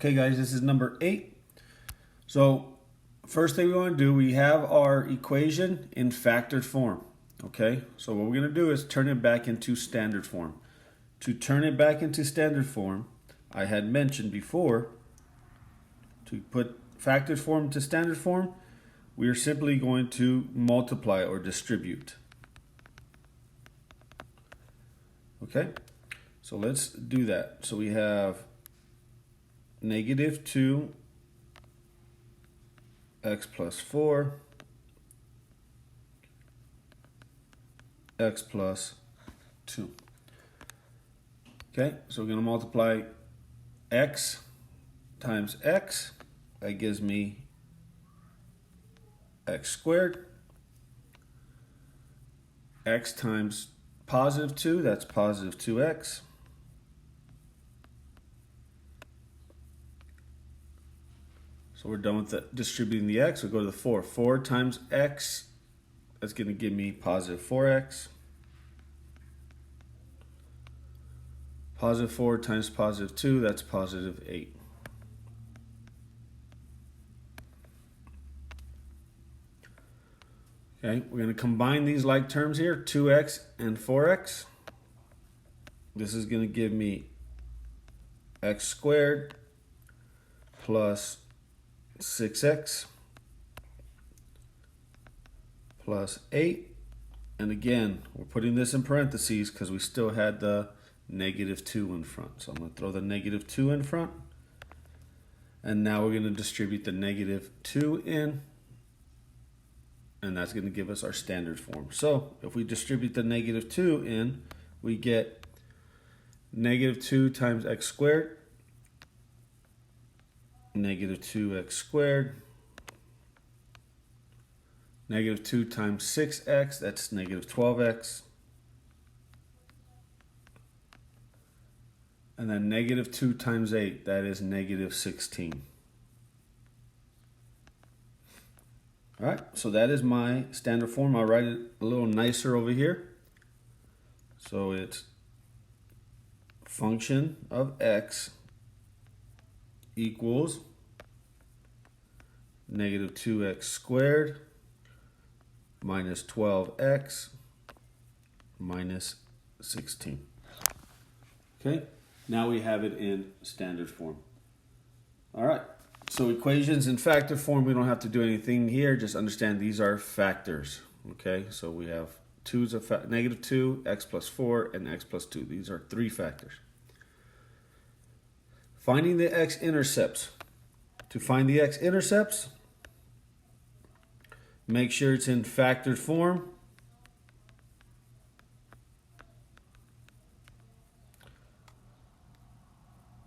Okay guys, this is number 8. So first thing we want to do, we have our equation in factored form. Okay, so what we're going to do is turn it back into standard form. To turn it back into standard form, I had mentioned before, to put factored form to standard form, we are simply going to multiply or distribute. Okay, so let's do that. So we have negative 2 x plus 4 x plus 2. Okay, so we're going to multiply x times x. That gives me x squared. X times positive 2, that's positive 2x. So we're done with distributing the x. We'll go to the 4. 4 times x, that's going to give me positive 4x. Positive 4 times positive 2, that's positive 8. Okay, we're going to combine these like terms here, 2x and 4x. This is going to give me x squared plus 6x plus 8. And again, we're putting this in parentheses because we still had the negative 2 in front. So I'm going to throw the negative 2 in front. And now we're going to distribute the negative 2 in. And that's going to give us our standard form. So if we distribute the negative 2 in, we get negative 2 times x squared, negative 2x squared, negative 2 times 6x, that's negative 12x, and then negative 2 times 8, that is negative 16. All right, so that is my standard form. I'll write it a little nicer over here. So it's function of x equals negative 2x squared minus 12x minus 16. Okay, now we have it in standard form. All right. So equations in factor form, we don't have to do anything here. Just understand these are factors. Okay, so we have negative 2, x plus 4, and x plus 2. These are 3 factors. Finding the x-intercepts. To find the x-intercepts, make sure it's in factored form.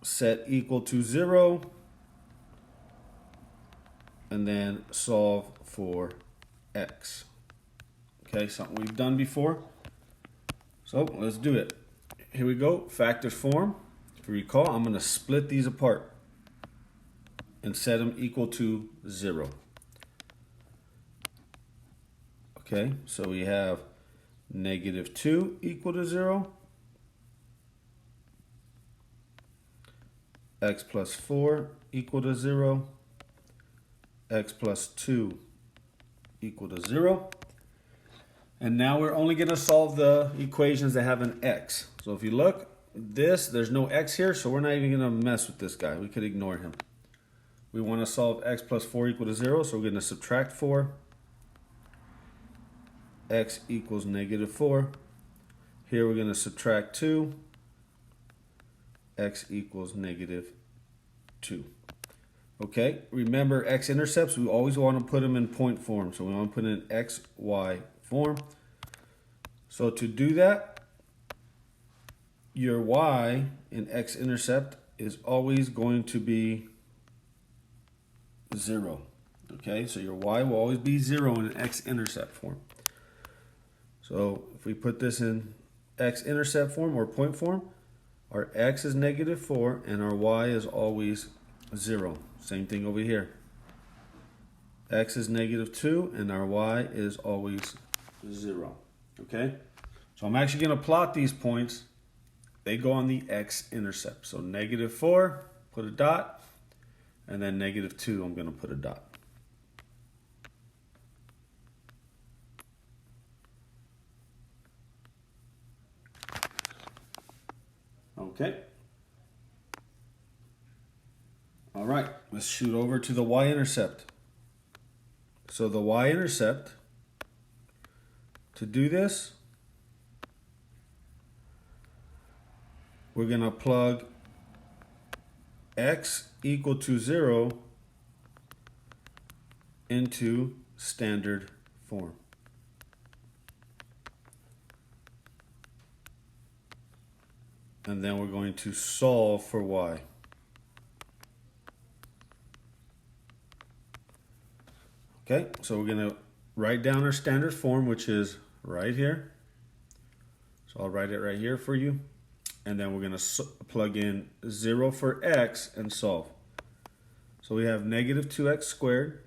Set equal to 0. And then solve for x. Okay, something we've done before. So let's do it. Here we go, factor form. If you recall, I'm going to split these apart and set them equal to 0. Okay, so we have negative 2 equal to 0. X plus 4 equal to 0. X plus 2 equal to 0. And now we're only going to solve the equations that have an x. So if you look, there's no x here, so we're not even going to mess with this guy. We could ignore him. We want to solve x plus 4 equal to 0, so we're going to subtract 4. X equals negative 4. Here we're going to subtract 2. X equals negative 2. Okay, remember x-intercepts, we always want to put them in point form. So we want to put in x, y form. So to do that, your y in x-intercept is always going to be 0. Okay, so your y will always be 0 in an x-intercept form. So if we put this in x-intercept form or point form, our x is negative 4 and our y is always 0. Same thing over here. X is negative 2 and our y is always 0. Okay? So I'm actually going to plot these points. They go on the x-intercept. So negative 4, put a dot. and then -2, I'm going to put a dot. Okay. All right, let's shoot over to the y-intercept. So the y-intercept, to do this, we're going to plug x equal to 0 into standard form. And then we're going to solve for y. Okay, so we're going to write down our standard form, which is right here. So I'll write it right here for you. And then we're going to plug in 0 for x and solve. So we have -2x squared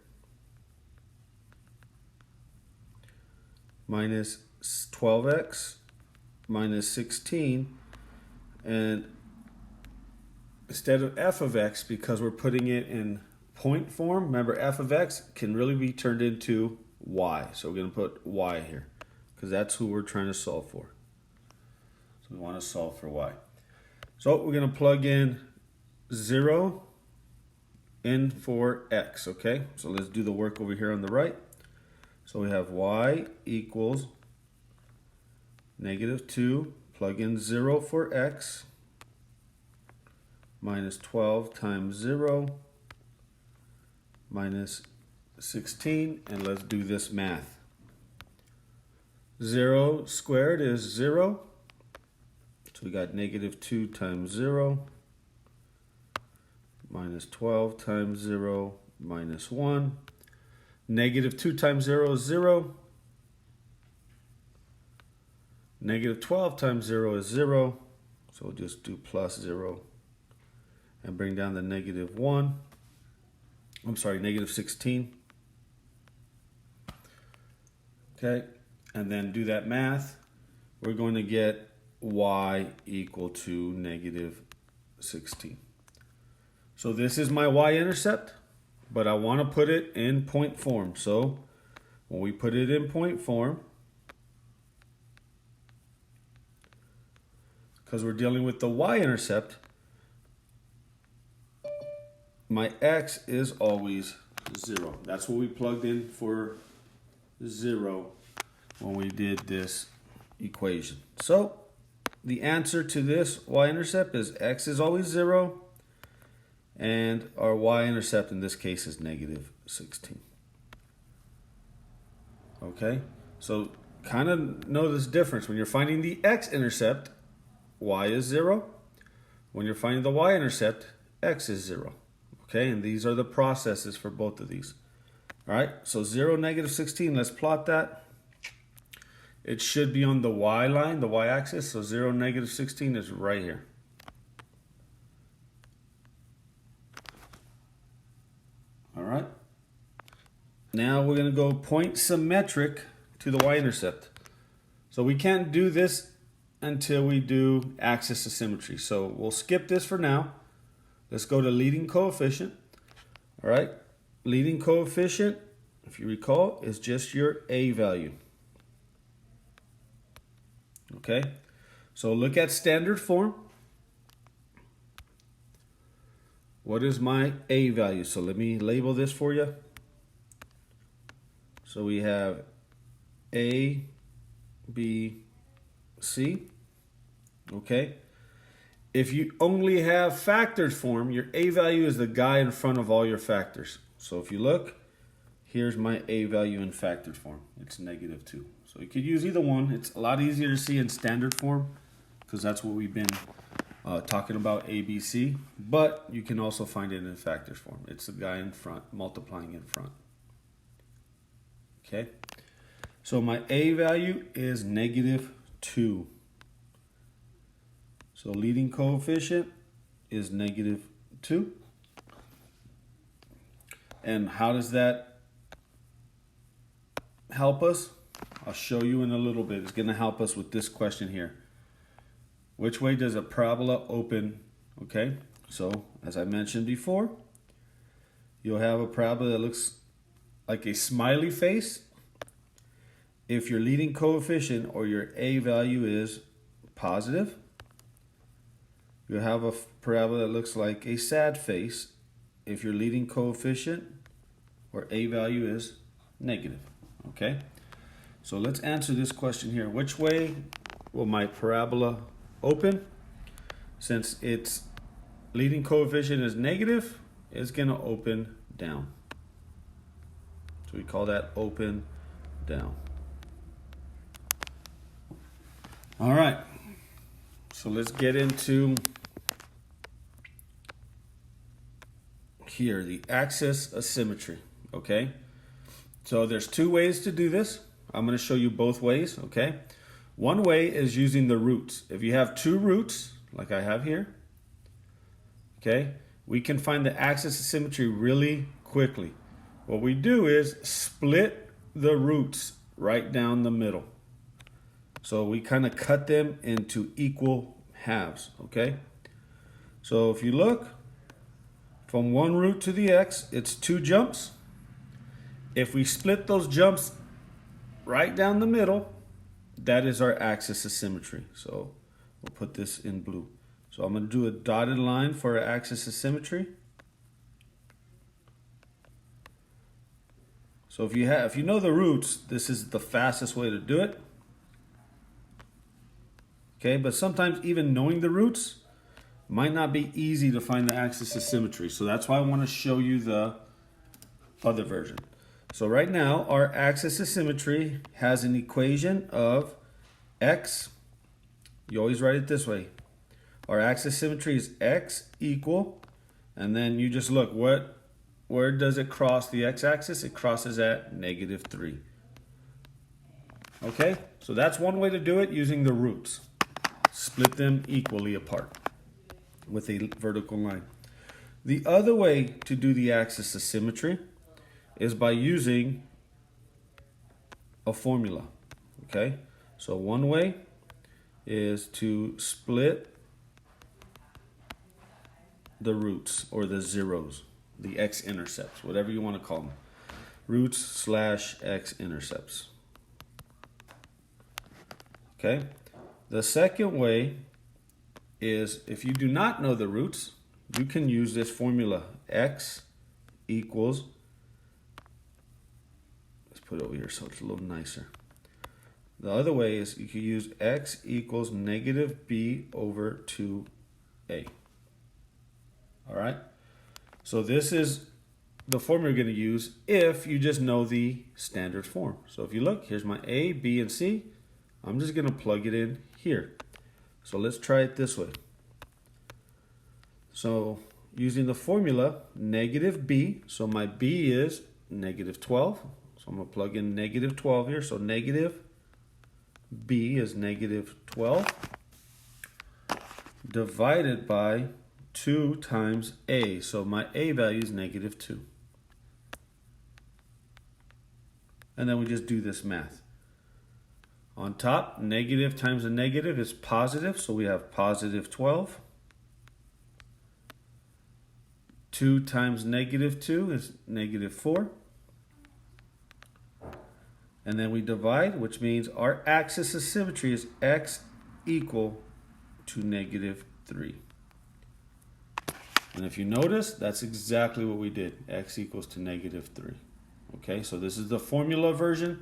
minus 12x minus 16. And instead of f of x, because we're putting it in point form, remember f of x can really be turned into y. So we're going to put y here because that's who we're trying to solve for. So we want to solve for y. So we're going to plug in 0 in for x, okay? So let's do the work over here on the right. So we have y equals -2, plug in 0 for x, minus 12 times 0, minus 16, and let's do this math. 0 squared is 0. So we got -2 times 0, minus 12 times 0, minus 1. -2 times 0 is 0. -12 times 0 is 0. So we'll just do plus 0 and bring down the -1. I'm sorry, -16. Okay, and then do that math. We're going to get y equal to -16. So this is my y-intercept, but I want to put it in point form. So when we put it in point form, because we're dealing with the y-intercept, my x is always 0. That's what we plugged in for 0 when we did this equation. So the answer to this y-intercept is x is always 0, and our y-intercept in this case is -16. Okay, so kind of know this difference. When you're finding the x-intercept, y is 0. When you're finding the y-intercept, x is 0. Okay, and these are the processes for both of these. All right, so 0, -16, let's plot that. It should be on the y line, the y-axis, so 0, -16 is right here. All right, now we're going to go point symmetric to the y-intercept. So we can't do this until we do axis of symmetry. So we'll skip this for now. Let's go to leading coefficient. All right, leading coefficient, if you recall, is just your a value. Okay, so look at standard form. What is my a value? So let me label this for you. So we have A, B, C. Okay. If you only have factored form, your a value is the guy in front of all your factors. So if you look, here's my a value in factored form. It's -2. So you could use either one. It's a lot easier to see in standard form because that's what we've been talking about, A, B, C. But you can also find it in factors form. It's the guy in front, multiplying in front. Okay. So my a value is -2. So leading coefficient is -2. And how does that help us? I'll show you in a little bit. It's going to help us with this question here. Which way does a parabola open? Okay, so as I mentioned before, you'll have a parabola that looks like a smiley face if your leading coefficient or your A value is positive. You'll have a parabola that looks like a sad face if your leading coefficient or A value is negative. Okay? So let's answer this question here. Which way will my parabola open? Since its leading coefficient is negative, it's going to open down. So we call that open down. All right. So let's get into here, the axis of symmetry. Okay. So there's two ways to do this. I'm going to show you both ways. Okay. One way is using the roots. If you have two roots, like I have here, okay, we can find the axis of symmetry really quickly. What we do is split the roots right down the middle. So we kind of cut them into equal halves, okay? So if you look, from one root to the x, it's 2 jumps. If we split those jumps right down the middle, that is our axis of symmetry. So we'll put this in blue. So I'm going to do a dotted line for our axis of symmetry. So if you know the roots, this is the fastest way to do it. Okay, but sometimes even knowing the roots might not be easy to find the axis of symmetry. So that's why I want to show you the other version. So right now, our axis of symmetry has an equation of x. You always write it this way. Our axis of symmetry is x equal, and then you just look, where does it cross the x-axis? It crosses at -3. Okay, so that's one way to do it using the roots. Split them equally apart with a vertical line. The other way to do the axis of symmetry is by using a formula. Okay, so one way is to split the roots or the zeros, the x-intercepts, whatever you want to call them. Roots / x-intercepts. Okay. The second way is, if you do not know the roots, you can use this formula. X equals, let's put it over here so it's a little nicer. The other way is you can use x equals -b over 2a. All right? So this is the formula you're going to use if you just know the standard form. So if you look, here's my a, b, and c. I'm just going to plug it in here. So let's try it this way. So using the formula, -b, so my b is -12. So I'm going to plug in -12 here. So b is -12 divided by 2 times a. So my a value is -2. And then we just do this math. On top, negative times a negative is positive, so we have +12. 2 times -2 is -4. And then we divide, which means our axis of symmetry is x equal to -3. And if you notice, that's exactly what we did. X equals to -3. Okay, so this is the formula version,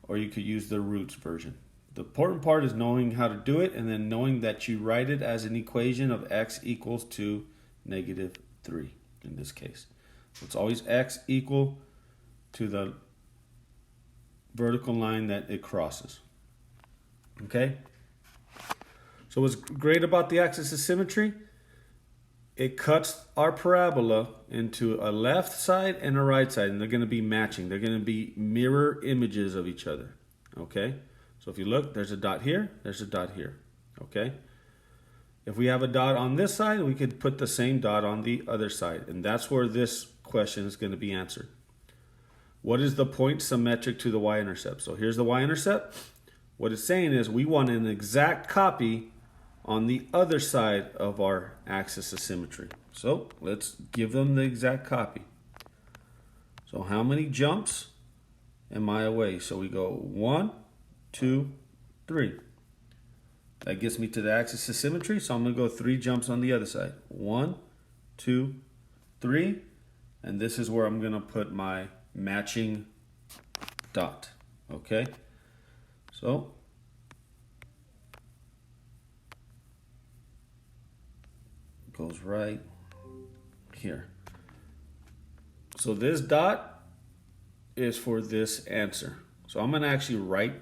or you could use the roots version. The important part is knowing how to do it and then knowing that you write it as an equation of x equals to -3 in this case. So it's always x equal to the vertical line that it crosses. Okay? So what's great about the axis of symmetry? It cuts our parabola into a left side and a right side, and they're going to be matching. They're going to be mirror images of each other. Okay? So if you look, there's a dot here, there's a dot here. Okay? If we have a dot on this side, we could put the same dot on the other side, and that's where this question is going to be answered. What is the point symmetric to the y-intercept? So here's the y-intercept. What it's saying is we want an exact copy on the other side of our axis of symmetry. So let's give them the exact copy. So how many jumps am I away? So we go 1, 2, 3. That gets me to the axis of symmetry, so I'm going to go 3 jumps on the other side. 1, 2, 3, and this is where I'm going to put my matching dot. Okay? So it goes right here. So this dot is for this answer. So I'm going to actually write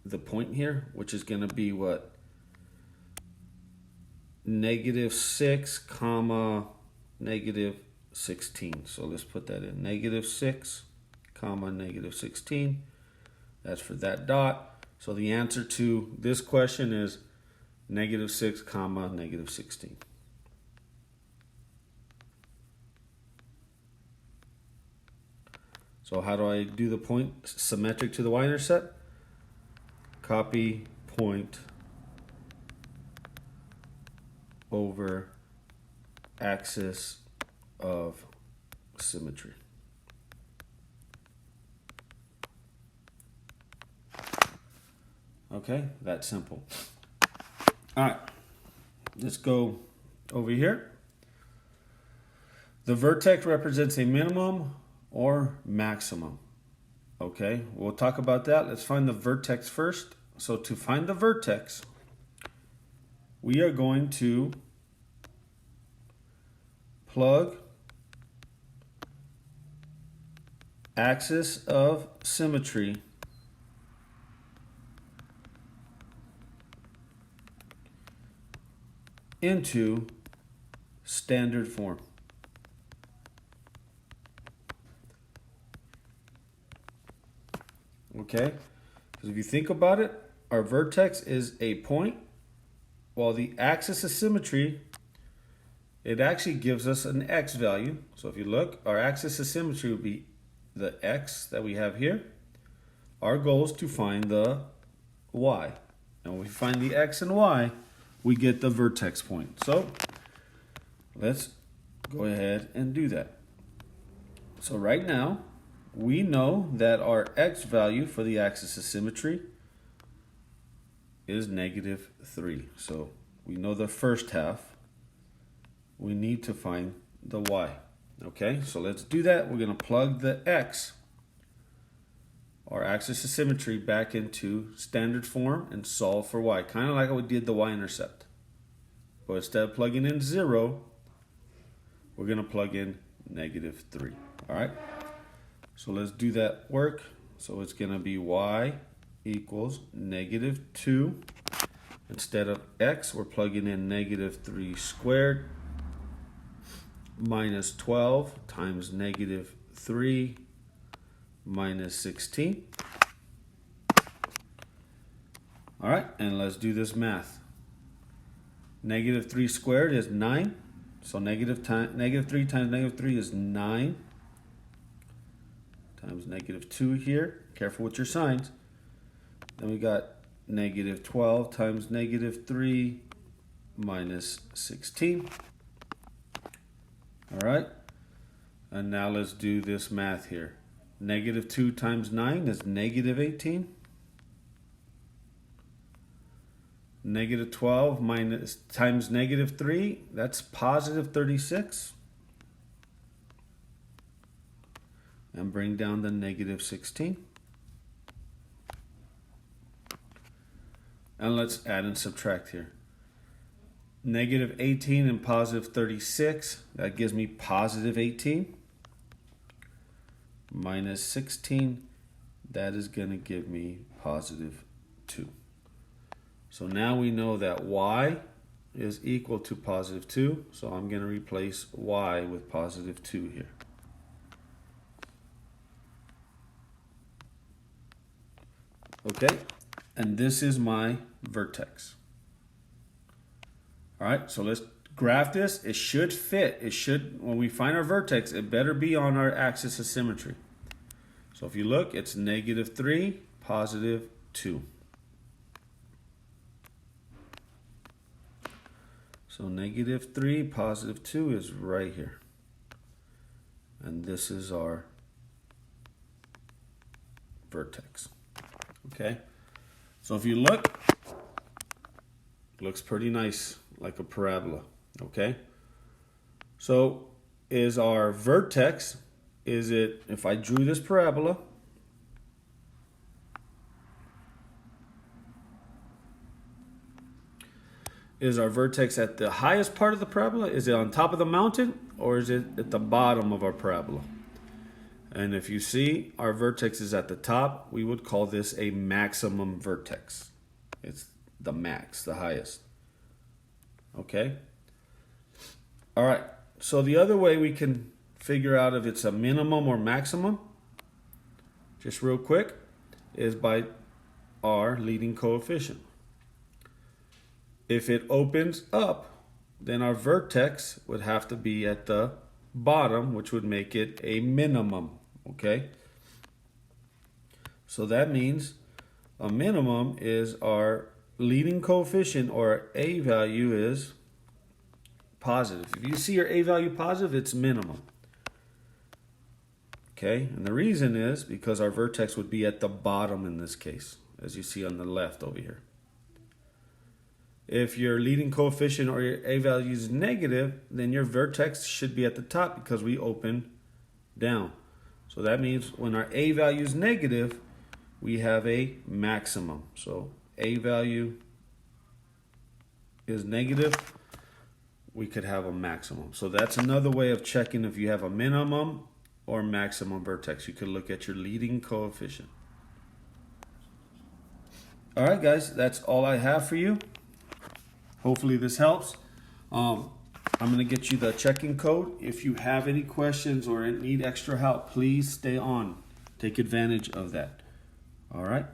the point here, which is going to be what? -6, comma, -16. So let's put that in. -6, comma, -16. That's for that dot. So the answer to this question is -6, comma, -16. So how do I do the point symmetric to the y-intercept? Copy point over axis of symmetry. Okay, that's simple. All right, let's go over here. The vertex represents a minimum or maximum. Okay, we'll talk about that. Let's find the vertex first. So to find the vertex, we are going to plug axis of symmetry into standard form. Okay, because if you think about it, our vertex is a point, while the axis of symmetry, it actually gives us an x value. So if you look, our axis of symmetry would be the x that we have here. Our goal is to find the y. And when we find the x and y, we get the vertex point. So let's go ahead and do that. So right now, we know that our x value for the axis of symmetry is -3. So we know the first half. We need to find the y. Okay, so let's do that. We're going to plug the x, our axis of symmetry, back into standard form and solve for y. Kind of like how we did the y-intercept. But instead of plugging in 0, we're going to plug in -3. All right, so let's do that work. So it's going to be y equals -2. Instead of x, we're plugging in -3 squared minus 12 times -3 minus 16. All right, and let's do this math. -3 squared is 9. So -3 times -3 is 9 times -2 here. Careful with your signs. Then we got -12 times -3 minus 16. All right. And now let's do this math here. -2 times 9 is -18. -12 minus times -3, that's +36. And bring down the -16. And let's add and subtract here. -18 and +36, that gives me +18. Minus 16, that is going to give me +2. So now we know that y is equal to +2, so I'm going to replace y with +2 here. Okay, and this is my vertex. All right, so let's graph this. It should fit. It should, when we find our vertex, it better be on our axis of symmetry. So if you look, it's -3, +2. So -3, +2 is right here. And this is our vertex. Okay, so if you look, it looks pretty nice, like a parabola. Okay, so is our vertex, is it, if I drew this parabola, is our vertex at the highest part of the parabola? Is it on top of the mountain, or is it at the bottom of our parabola? And if you see our vertex is at the top, we would call this a maximum vertex. It's the max, the highest. Okay? All right. So the other way we can figure out if it's a minimum or maximum, just real quick, is by our leading coefficient. If it opens up, then our vertex would have to be at the bottom, which would make it a minimum. Okay? So that means a minimum is our leading coefficient, or our A value is positive. If you see your A value positive, it's minimum. Okay? And the reason is because our vertex would be at the bottom in this case, as you see on the left over here. If your leading coefficient or your A value is negative, then your vertex should be at the top because we open down. So that means when our A value is negative, we have a maximum. So A value is negative, we could have a maximum. So that's another way of checking if you have a minimum or maximum vertex. You could look at your leading coefficient. All right, guys, that's all I have for you. Hopefully this helps. I'm going to get you the checking code. If you have any questions or need extra help, please stay on. Take advantage of that. All right.